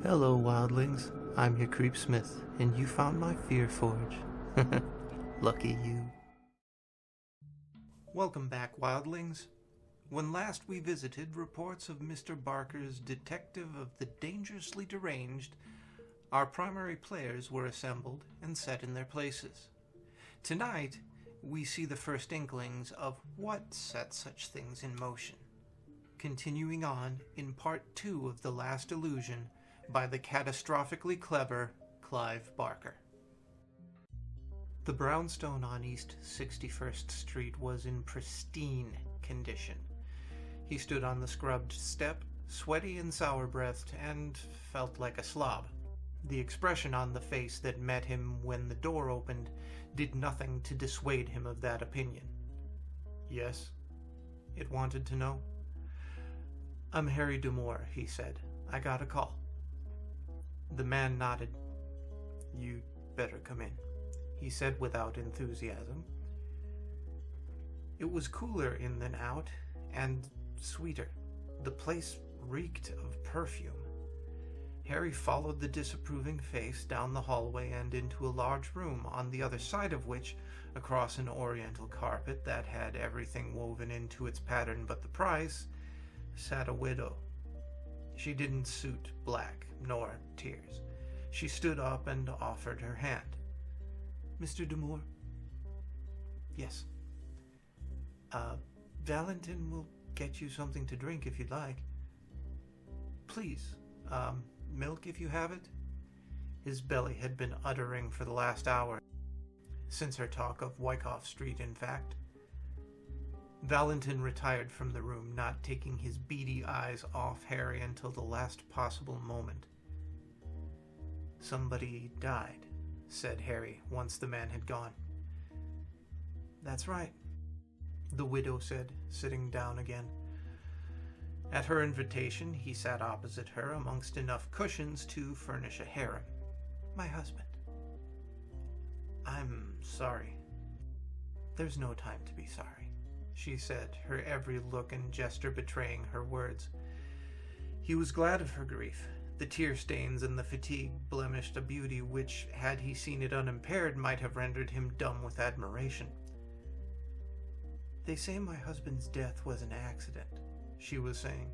Hello, wildlings. I'm your Creep Smith, and you found my Fear Forge. Lucky you. Welcome back, wildlings. When last we visited, reports of Mr. Barker's detective of the dangerously deranged, our primary players were assembled and set in their places. Tonight, we see the first inklings of what set such things in motion. Continuing on in part 2 of The Last Illusion, by the catastrophically clever Clive Barker. The brownstone on East 61st Street was in pristine condition. He stood on the scrubbed step, sweaty and sour-breathed, and felt like a slob. The expression on the face that met him when the door opened did nothing to dissuade him of that opinion. Yes? It wanted to know. "I'm Harry D'Amour," he said. "I got a call." The man nodded. "You better come in," he said without enthusiasm. It was cooler in than out, and sweeter. The place reeked of perfume. Harry followed the disapproving face down the hallway and into a large room, on the other side of which, across an oriental carpet that had everything woven into its pattern but the price, sat a widow. She didn't suit black, nor tears. She stood up and offered her hand. "Mr. D'Amour?" "Yes." Valentin will get you something to drink if you'd like." "Please, milk if you have it?" His belly had been uttering for the last hour, since her talk of Wyckoff Street, in fact. Valentin retired from the room, not taking his beady eyes off Harry until the last possible moment. "Somebody died," said Harry, once the man had gone. "That's right," the widow said, sitting down again. At her invitation, he sat opposite her amongst enough cushions to furnish a harem. "My husband." "I'm sorry." "There's no time to be sorry," she said, her every look and gesture betraying her words. He was glad of her grief. The tear stains and the fatigue blemished a beauty which, had he seen it unimpaired, might have rendered him dumb with admiration. "They say my husband's death was an accident," she was saying.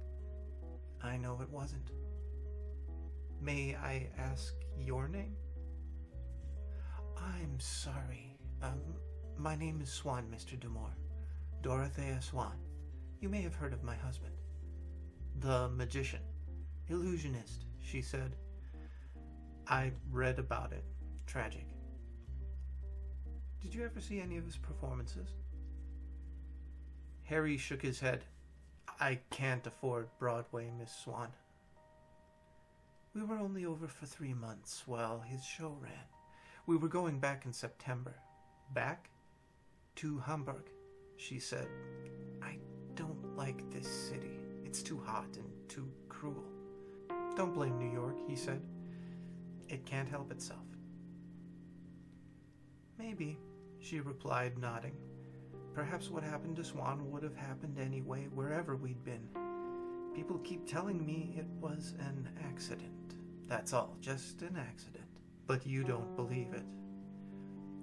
"I know it wasn't." "May I ask your name?" "I'm sorry. My name is Swan, Mr. D'Amour. Dorothea Swan. You may have heard of my husband." "The magician. Illusionist," she said. "I read about it. Tragic." "Did you ever see any of his performances?" Harry shook his head. "I can't afford Broadway, Miss Swan." "We were only over for 3 months while his show ran. We were going back in September." "Back?" "To Hamburg," she said. "I don't like this city. It's too hot and too cruel." "Don't blame New York," he said. "It can't help itself." "Maybe," she replied, nodding. "Perhaps what happened to Swan would have happened anyway, wherever we'd been. People keep telling me it was an accident. That's all, just an accident. But you don't believe it."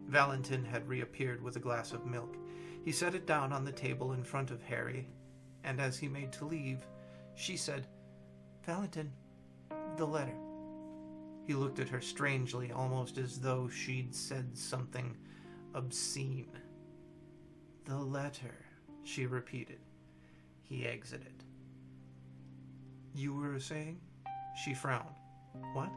Valentin had reappeared with a glass of milk. He set it down on the table in front of Harry, and as he made to leave, she said, "Valentin, the letter." He looked at her strangely, almost as though she'd said something obscene. "The letter," she repeated. He exited. "You were saying?" She frowned. "What?"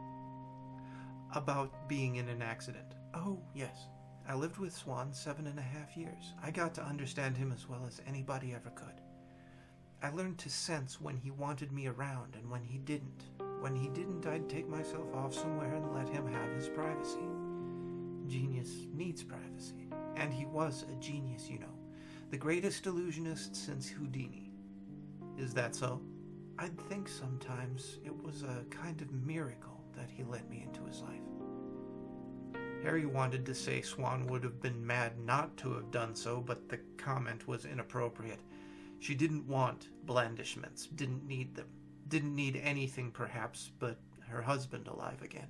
"About being in an accident." "Oh, yes. I lived with Swan 7.5 years. I got to understand him as well as anybody ever could. I learned to sense when he wanted me around and when he didn't. When he didn't, I'd take myself off somewhere and let him have his privacy. Genius needs privacy. And he was a genius, you know. The greatest illusionist since Houdini. Is that so? I'd think sometimes it was a kind of miracle that he let me into his life." Harry wanted to say Swan would have been mad not to have done so, but the comment was inappropriate. She didn't want blandishments, didn't need them. Didn't need anything, perhaps, but her husband alive again.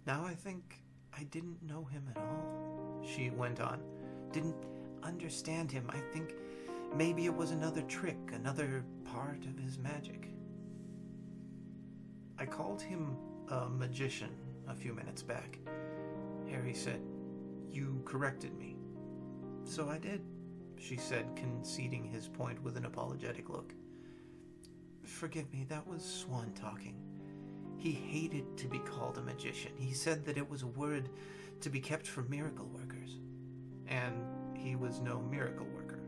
Now I think I didn't know him at all, she went on. Didn't understand him. I think maybe it was another trick, another part of his magic. I called him a magician a few minutes back. Harry said, "You corrected me." "So I did," she said, conceding his point with an apologetic look. "Forgive me, that was Swan talking. He hated to be called a magician. He said that it was a word to be kept for miracle workers. And he was no miracle worker.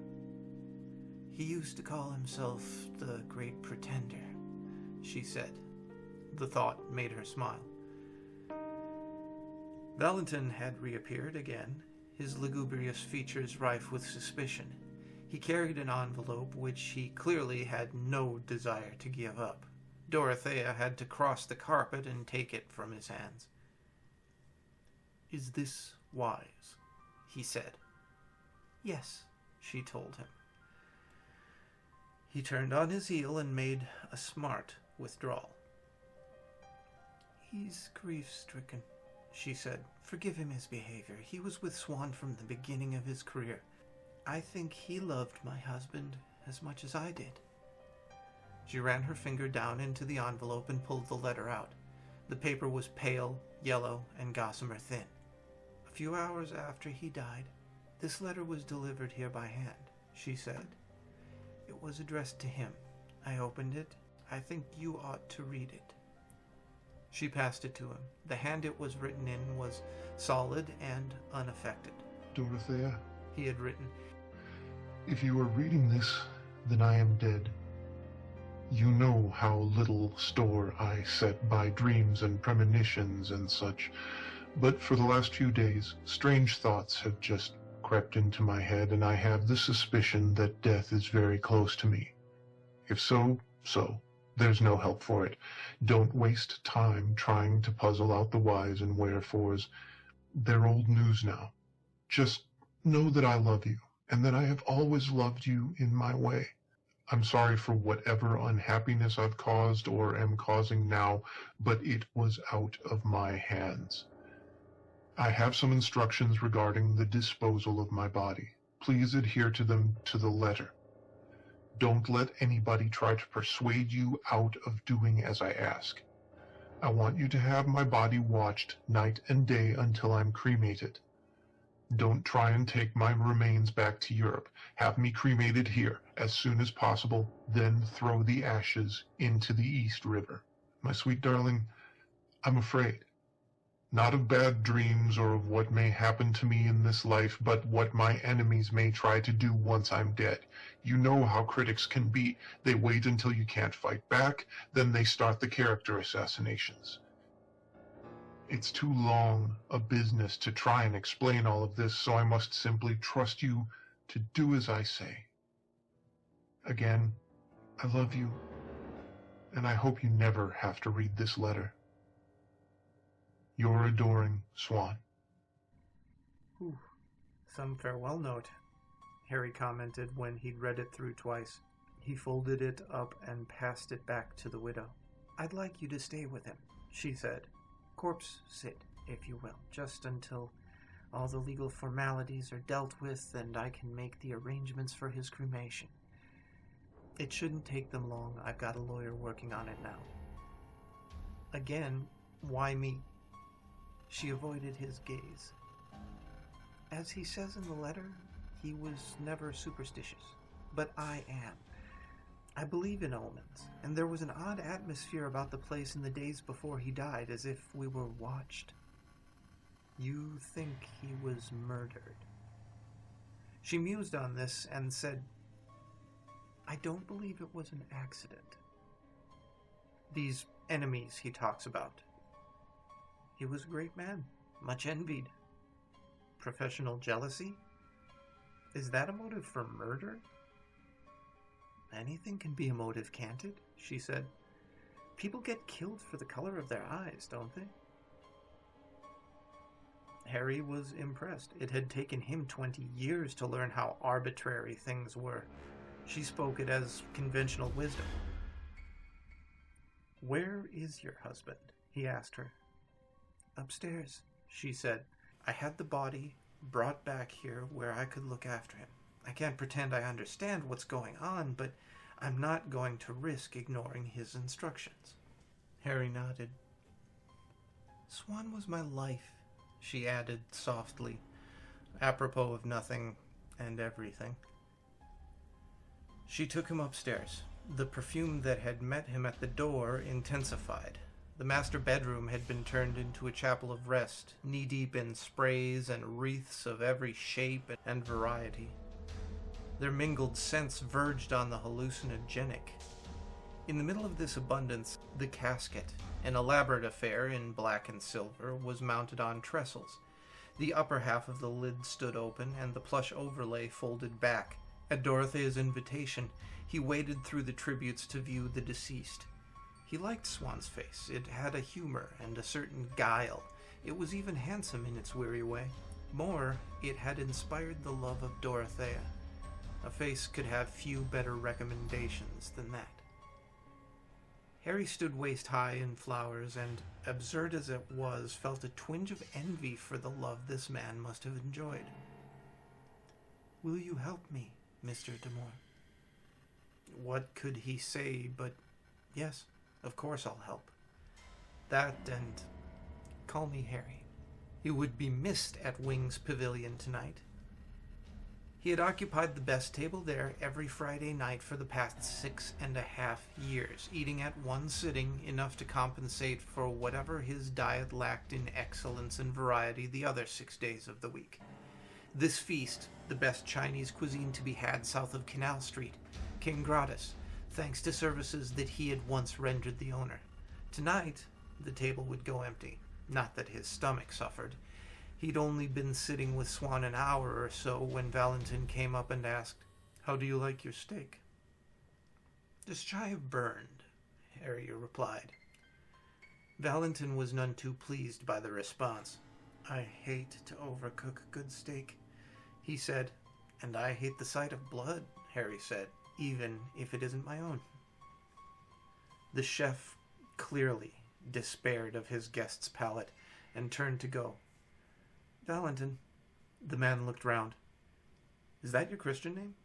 He used to call himself the Great Pretender," she said. The thought made her smile. Valentin had reappeared again, his lugubrious features rife with suspicion. He carried an envelope which he clearly had no desire to give up. Dorothea had to cross the carpet and take it from his hands. "Is this wise?" he said. "Yes," she told him. He turned on his heel and made a smart withdrawal. "He's grief-stricken," she said. "Forgive him his behavior. He was with Swan from the beginning of his career. I think he loved my husband as much as I did." She ran her finger down into the envelope and pulled the letter out. The paper was pale, yellow, and gossamer thin. "A few hours after he died, this letter was delivered here by hand," she said. "It was addressed to him. I opened it. I think you ought to read it." She passed it to him. The hand it was written in was solid and unaffected. "Dorothea," he had written, "if you are reading this, then I am dead. You know how little store I set by dreams and premonitions and such, but for the last few days, strange thoughts have just crept into my head, and I have the suspicion that death is very close to me. If so. There's no help for it. Don't waste time trying to puzzle out the whys and wherefores. They're old news now. Just know that I love you, and that I have always loved you in my way. I'm sorry for whatever unhappiness I've caused or am causing now, but it was out of my hands. I have some instructions regarding the disposal of my body. Please adhere to them to the letter. Don't let anybody try to persuade you out of doing as I ask. I want you to have my body watched night and day until I'm cremated. Don't try and take my remains back to Europe. Have me cremated here as soon as possible, then throw the ashes into the East River. My sweet darling, I'm afraid. Not of bad dreams or of what may happen to me in this life, but what my enemies may try to do once I'm dead. You know how critics can be. They wait until you can't fight back, then they start the character assassinations. It's too long a business to try and explain all of this, so I must simply trust you to do as I say. Again, I love you, and I hope you never have to read this letter. Your adoring Swan." Some farewell note, Harry commented when he'd read it through twice. He folded it up and passed it back to the widow. "I'd like you to stay with him," she said. "Corpse sit, if you will, just until all the legal formalities are dealt with and I can make the arrangements for his cremation. It shouldn't take them long. I've got a lawyer working on it now." Again, why me? She avoided his gaze. "As he says in the letter, he was never superstitious. But I am. I believe in omens, and there was an odd atmosphere about the place in the days before he died, as if we were watched." "You think he was murdered?" She mused on this and said, "I don't believe it was an accident. These enemies he talks about. He was a great man, much envied. Professional jealousy? Is that a motive for murder?" "Anything can be a motive, can't it?" she said. "People get killed for the color of their eyes, don't they?" Harry was impressed. It had taken him 20 years to learn how arbitrary things were. She spoke it as conventional wisdom. "Where is your husband?" he asked her. "Upstairs," she said. "I had the body brought back here where I could look after him. I can't pretend I understand what's going on, but I'm not going to risk ignoring his instructions." Harry nodded. "Swan was my life," she added softly, apropos of nothing and everything. She took him upstairs. The perfume that had met him at the door intensified. The master bedroom had been turned into a chapel of rest, knee-deep in sprays and wreaths of every shape and variety. Their mingled scents verged on the hallucinogenic. In the middle of this abundance, the casket, an elaborate affair in black and silver, was mounted on trestles. The upper half of the lid stood open, and the plush overlay folded back. At Dorothea's invitation, he waded through the tributes to view the deceased. He liked Swan's face. It had a humor and a certain guile. It was even handsome in its weary way. More, it had inspired the love of Dorothea. A face could have few better recommendations than that. Harry stood waist-high in flowers, and, absurd as it was, felt a twinge of envy for the love this man must have enjoyed. "Will you help me, Mr. D'Amour?" What could he say but, "Yes, of course I'll help." That and, "Call me Harry." He would be missed at Wing's Pavilion tonight. He had occupied the best table there every Friday night for the past 6.5 years, eating at one sitting enough to compensate for whatever his diet lacked in excellence and variety the other 6 days of the week. This feast, the best Chinese cuisine to be had south of Canal Street, came gratis, thanks to services that he had once rendered the owner. Tonight, the table would go empty. Not that his stomach suffered. He'd only been sitting with Swan an hour or so when Valentin came up and asked, "How do you like your steak?" "Just shy of burned," Harry replied. Valentin was none too pleased by the response. "I hate to overcook good steak," he said. "And I hate the sight of blood," Harry said, "even if it isn't my own." The chef clearly despaired of his guest's palate and turned to go. "Valentin." The man looked round. "Is that your Christian name?"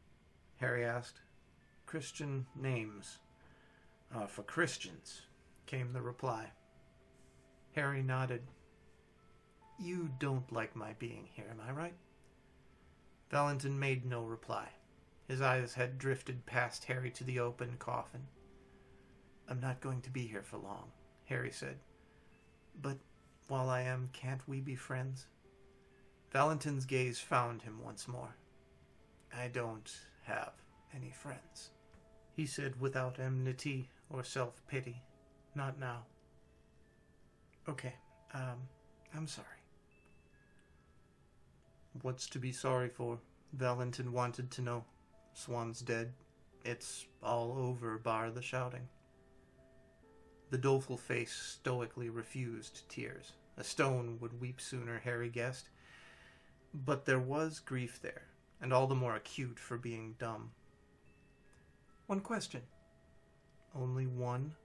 Harry asked. "Christian names are for Christians," came the reply. Harry nodded. "You don't like my being here, am I right?" Valentin made no reply. His eyes had drifted past Harry to the open coffin. "I'm not going to be here for long," Harry said. "But while I am, can't we be friends?" Valentin's gaze found him once more. "I don't have any friends," he said without enmity or self-pity. "Not now." "Okay, I'm sorry." "What's to be sorry for?" Valentin wanted to know. "Swan's dead. It's all over, bar the shouting." The doleful face stoically refused tears. A stone would weep sooner, Harry guessed. But there was grief there, and all the more acute for being dumb. "One question." "Only one?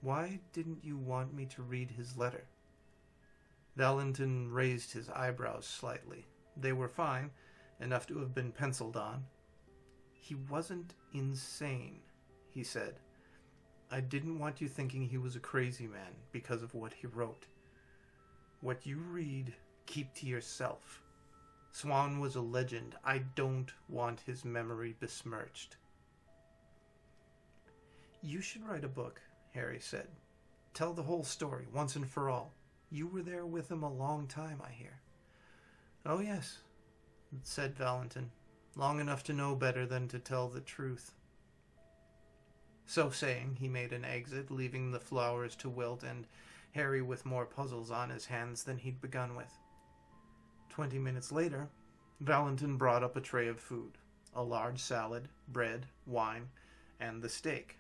Why didn't you want me to read his letter?" Valentin raised his eyebrows slightly. They were fine, enough to have been penciled on. "He wasn't insane," he said. "I didn't want you thinking he was a crazy man because of what he wrote. What you read, keep to yourself. Swan was a legend. I don't want his memory besmirched." "You should write a book," Harry said. "Tell the whole story, once and for all. You were there with him a long time, I hear." "Oh, yes," said Valentin. "Long enough to know better than to tell the truth." So saying, he made an exit, leaving the flowers to wilt, and Harry with more puzzles on his hands than he'd begun with. 20 minutes later, Valentin brought up a tray of food. A large salad, bread, wine, and the steak.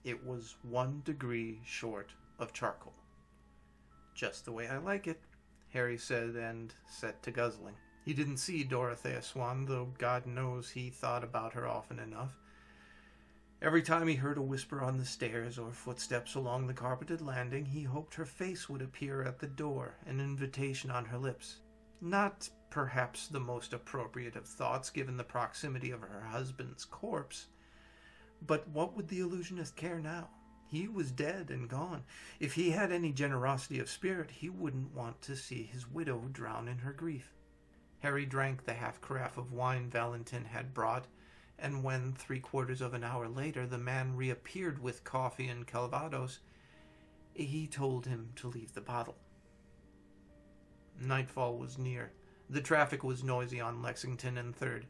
It was 1 degree short of charcoal. "Just the way I like it," Harry said, and set to guzzling. He didn't see Dorothea Swan, though God knows he thought about her often enough. Every time he heard a whisper on the stairs or footsteps along the carpeted landing, he hoped her face would appear at the door, an invitation on her lips. Not perhaps the most appropriate of thoughts given the proximity of her husband's corpse. But what would the illusionist care now? He was dead and gone. If he had any generosity of spirit, he wouldn't want to see his widow drown in her grief. Harry drank the half-carafe of wine Valentin had brought, and when 3/4 of an hour later the man reappeared with coffee and calvados, he told him to leave the bottle. Nightfall was near. The traffic was noisy on Lexington and 3rd.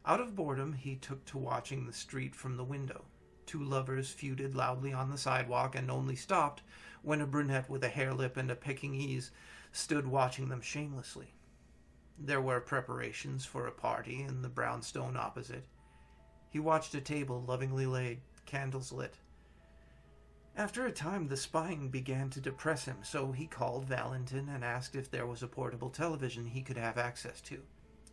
Out of boredom, he took to watching the street from the window. 2 lovers feuded loudly on the sidewalk and only stopped when a brunette with a hare lip and a Pekingese stood watching them shamelessly. There were preparations for a party in the brownstone opposite. He watched a table lovingly laid, candles lit. After a time, the spying began to depress him, so he called Valentin and asked if there was a portable television he could have access to.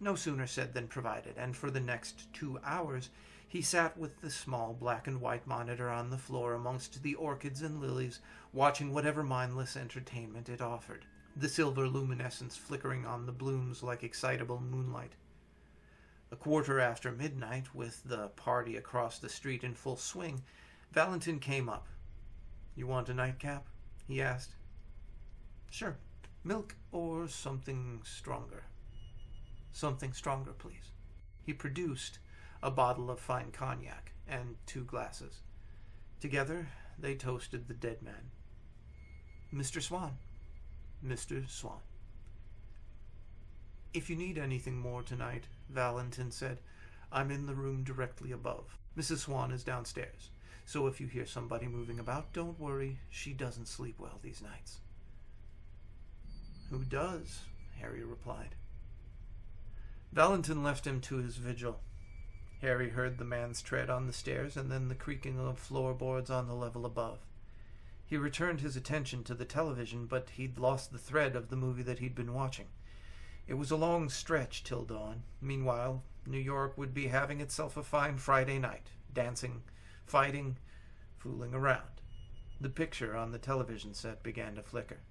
No sooner said than provided, and for the next 2 hours he sat with the small black and white monitor on the floor amongst the orchids and lilies, watching whatever mindless entertainment it offered, the silver luminescence flickering on the blooms like excitable moonlight. 1/4 after midnight, with the party across the street in full swing, Valentin came up. "You want a nightcap?" he asked. "Sure. Milk or something stronger?" "Something stronger, please." He produced a bottle of fine cognac and 2 glasses. Together they toasted the dead man. "Mr. Swan." "Mr. Swan." "If you need anything more tonight," Valentin said, "I'm in the room directly above. Mrs. Swan is downstairs, so if you hear somebody moving about, don't worry. She doesn't sleep well these nights." "Who does?" Harry replied. Valentin left him to his vigil. Harry heard the man's tread on the stairs and then the creaking of floorboards on the level above. He returned his attention to the television, but he'd lost the thread of the movie that he'd been watching. It was a long stretch till dawn. Meanwhile, New York would be having itself a fine Friday night, dancing, fighting, fooling around. The picture on the television set began to flicker.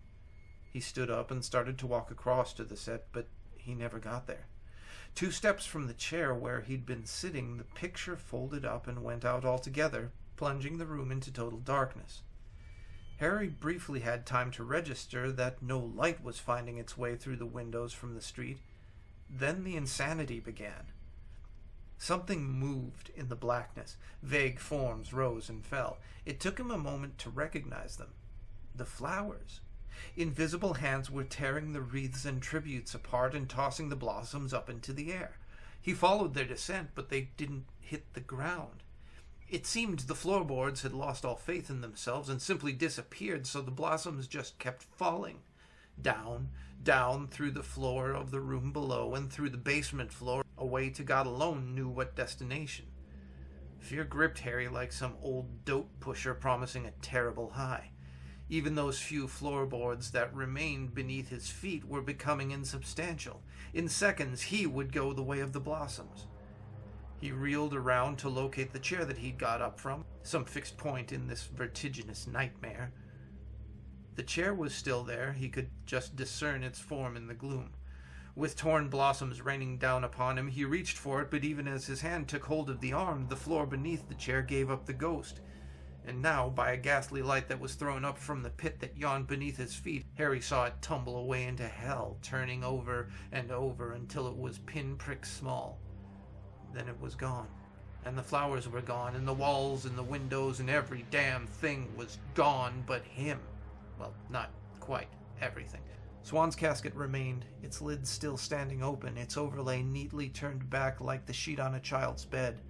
He stood up and started to walk across to the set, but he never got there. 2 steps from the chair where he'd been sitting, the picture folded up and went out altogether, plunging the room into total darkness. Harry briefly had time to register that no light was finding its way through the windows from the street. Then the insanity began. Something moved in the blackness. Vague forms rose and fell. It took him a moment to recognize them. The flowers. Invisible hands were tearing the wreaths and tributes apart and tossing the blossoms up into the air. He followed their descent, but they didn't hit the ground. It seemed the floorboards had lost all faith in themselves and simply disappeared, so the blossoms just kept falling. Down, down through the floor of the room below and through the basement floor, away to God alone knew what destination. Fear gripped Harry like some old dope pusher promising a terrible high. Even those few floorboards that remained beneath his feet were becoming insubstantial. In seconds, he would go the way of the blossoms. He reeled around to locate the chair that he'd got up from, some fixed point in this vertiginous nightmare. The chair was still there. He could just discern its form in the gloom. With torn blossoms raining down upon him, he reached for it, but even as his hand took hold of the arm, the floor beneath the chair gave up the ghost. And now, by a ghastly light that was thrown up from the pit that yawned beneath his feet, Harry saw it tumble away into hell, turning over and over until it was pinprick small. Then it was gone, and the flowers were gone, and the walls and the windows and every damn thing was gone but him. Well, not quite everything. Swan's casket remained, its lid still standing open, its overlay neatly turned back like the sheet on a child's bed.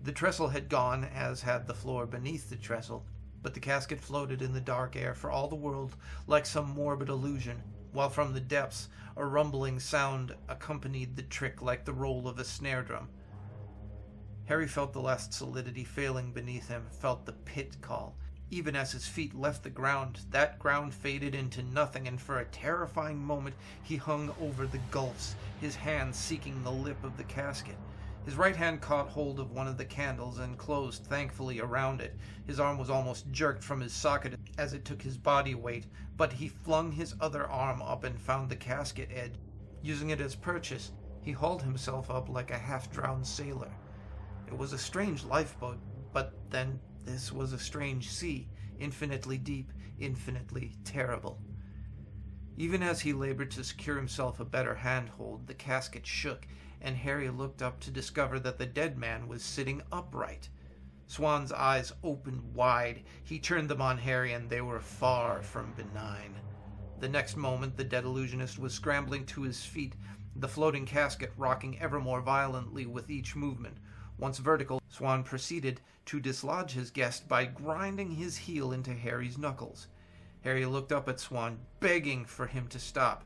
The trestle had gone, as had the floor beneath the trestle, but the casket floated in the dark air for all the world like some morbid illusion, while from the depths a rumbling sound accompanied the trick like the roll of a snare drum. Harry felt the last solidity failing beneath him, felt the pit call. Even as his feet left the ground, that ground faded into nothing, and for a terrifying moment he hung over the gulfs, his hands seeking the lip of the casket. His right hand caught hold of one of the candles and closed thankfully around it. His arm was almost jerked from his socket as it took his body weight, but he flung his other arm up and found the casket edge. Using it as purchase, he hauled himself up like a half-drowned sailor. It was a strange lifeboat, but then this was a strange sea, infinitely deep, infinitely terrible. Even as he labored to secure himself a better handhold, the casket shook, and Harry looked up to discover that the dead man was sitting upright. Swan's eyes opened wide. He turned them on Harry, and they were far from benign. The next moment, the dead illusionist was scrambling to his feet, the floating casket rocking ever more violently with each movement. Once vertical, Swan proceeded to dislodge his guest by grinding his heel into Harry's knuckles. Harry looked up at Swan, begging for him to stop.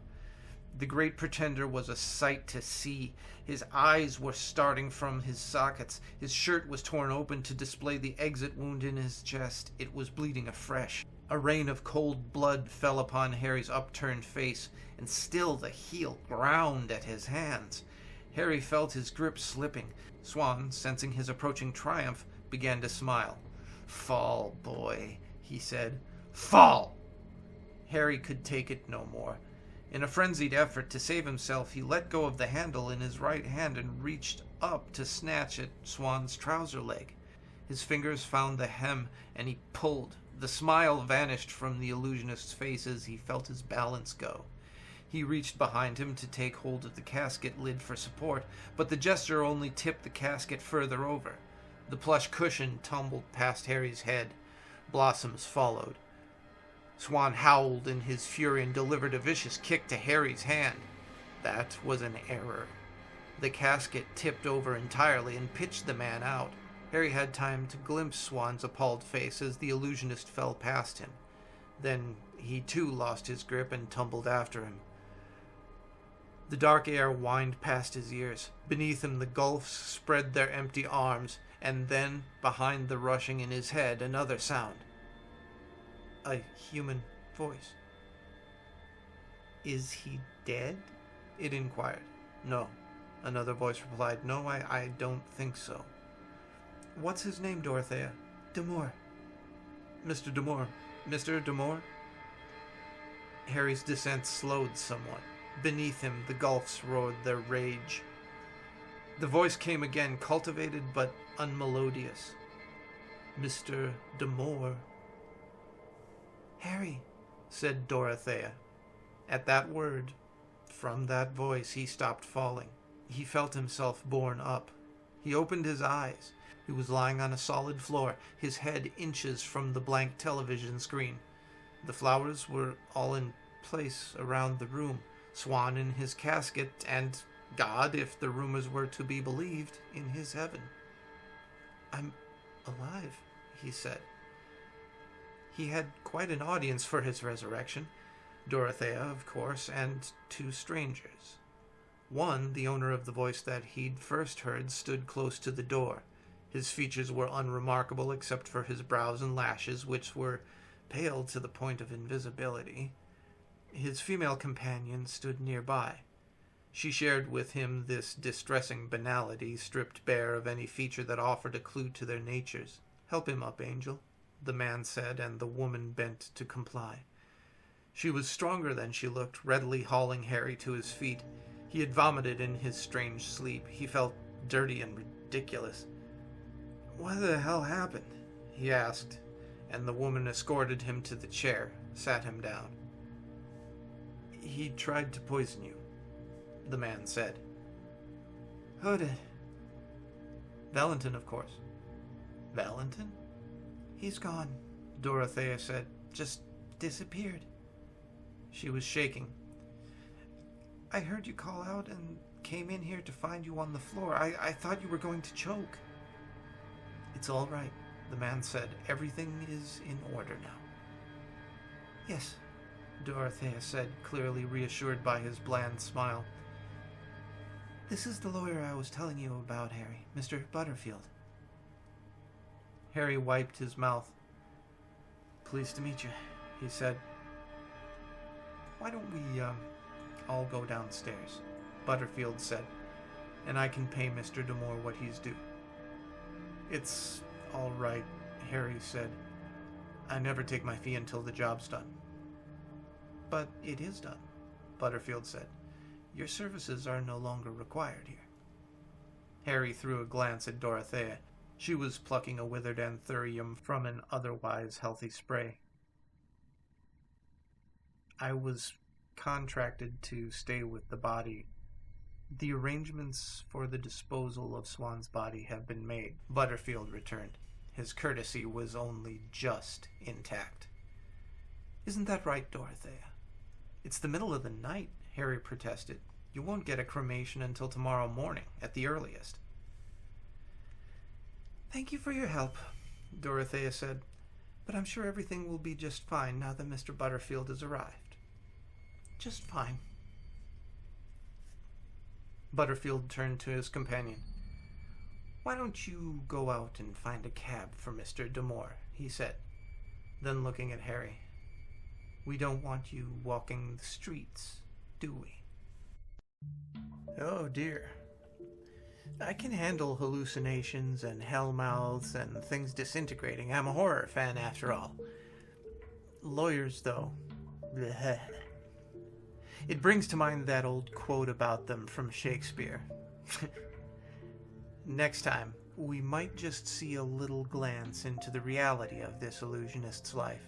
The great pretender was a sight to see. His eyes were starting from his sockets. His shirt was torn open to display the exit wound in his chest. It was bleeding afresh. A rain of cold blood fell upon Harry's upturned face, and still the heel ground at his hands. Harry felt his grip slipping. Swan, sensing his approaching triumph, began to smile. "Fall, boy," he said. "Fall!" Harry could take it no more. In a frenzied effort to save himself, he let go of the handle in his right hand and reached up to snatch at Swan's trouser leg. His fingers found the hem, and he pulled. The smile vanished from the illusionist's face as he felt his balance go. He reached behind him to take hold of the casket lid for support, but the gesture only tipped the casket further over. The plush cushion tumbled past Harry's head. Blossoms followed. Swan howled in his fury and delivered a vicious kick to Harry's hand. That was an error. The casket tipped over entirely and pitched the man out. Harry had time to glimpse Swan's appalled face as the illusionist fell past him. Then he too lost his grip and tumbled after him. The dark air whined past his ears. Beneath him the gulfs spread their empty arms, and then, behind the rushing in his head, another sound. A human voice. "Is he dead?" it inquired. "No," another voice replied. "No, I don't think so." "What's his name, Dorothea?" "D'Amour." "Mr. D'Amour. Mr. D'Amour?" Harry's descent slowed somewhat. Beneath him, the gulfs roared their rage. The voice came again, cultivated but unmelodious. "Mr. D'Amour." "Harry," said Dorothea. At that word, from that voice, he stopped falling. He felt himself borne up. He opened his eyes. He was lying on a solid floor, his head inches from the blank television screen. The flowers were all in place around the room. Swan in his casket, and God, if the rumors were to be believed, in his heaven. "I'm alive," he said. He had quite an audience for his resurrection. Dorothea, of course, and two strangers. One, the owner of the voice that he'd first heard, stood close to the door. His features were unremarkable except for his brows and lashes, which were pale to the point of invisibility. His female companion stood nearby. She shared with him this distressing banality, stripped bare of any feature that offered a clue to their natures. "Help him up, Angel," the man said, and the woman bent to comply. She was stronger than she looked, readily hauling Harry to his feet. He had vomited in his strange sleep. He felt dirty and ridiculous. "What the hell happened?" he asked, and the woman escorted him to the chair, sat him down. "He tried to poison you," the man said. "Who did?" "Valentin, of course." "Valentin?" "He's gone," Dorothea said. "Just disappeared." She was shaking. "I heard you call out and came in here to find you on the floor. I thought you were going to choke." "It's all right," the man said. "Everything is in order now." "Yes," Dorothea said, clearly reassured by his bland smile. "This is the lawyer I was telling you about, Harry, Mr. Butterfield." Harry wiped his mouth. "Pleased to meet you," he said. "Why don't we all go downstairs?" Butterfield said. and I can pay Mr. Demore what he's due. It's all right, Harry said. I never take my fee until the job's done. But it is done, Butterfield said. Your services are no longer required here. Harry threw a glance at Dorothea. She was plucking a withered anthurium from an otherwise healthy spray. I was contracted to stay with the body. The arrangements for the disposal of Swan's body have been made, Butterfield returned. His courtesy was only just intact. Isn't that right, Dorothea? It's the middle of the night, Harry protested. You won't get a cremation until tomorrow morning, at the earliest. Thank you for your help, Dorothea said, but I'm sure everything will be just fine now that Mr. Butterfield has arrived. Just fine. Butterfield turned to his companion. Why don't you go out and find a cab for Mr. Demore, he said. Then looking at Harry, we don't want you walking the streets, do we? Oh dear. I can handle hallucinations and hellmouths and things disintegrating. I'm a horror fan after all. Lawyers, though. Bleh. It brings to mind that old quote about them from Shakespeare. Next time, we might just see a little glance into the reality of this illusionist's life.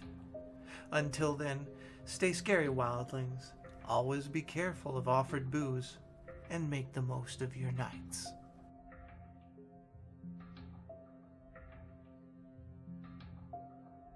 Until then, stay scary, wildlings. Always be careful of offered booze, and make the most of your nights.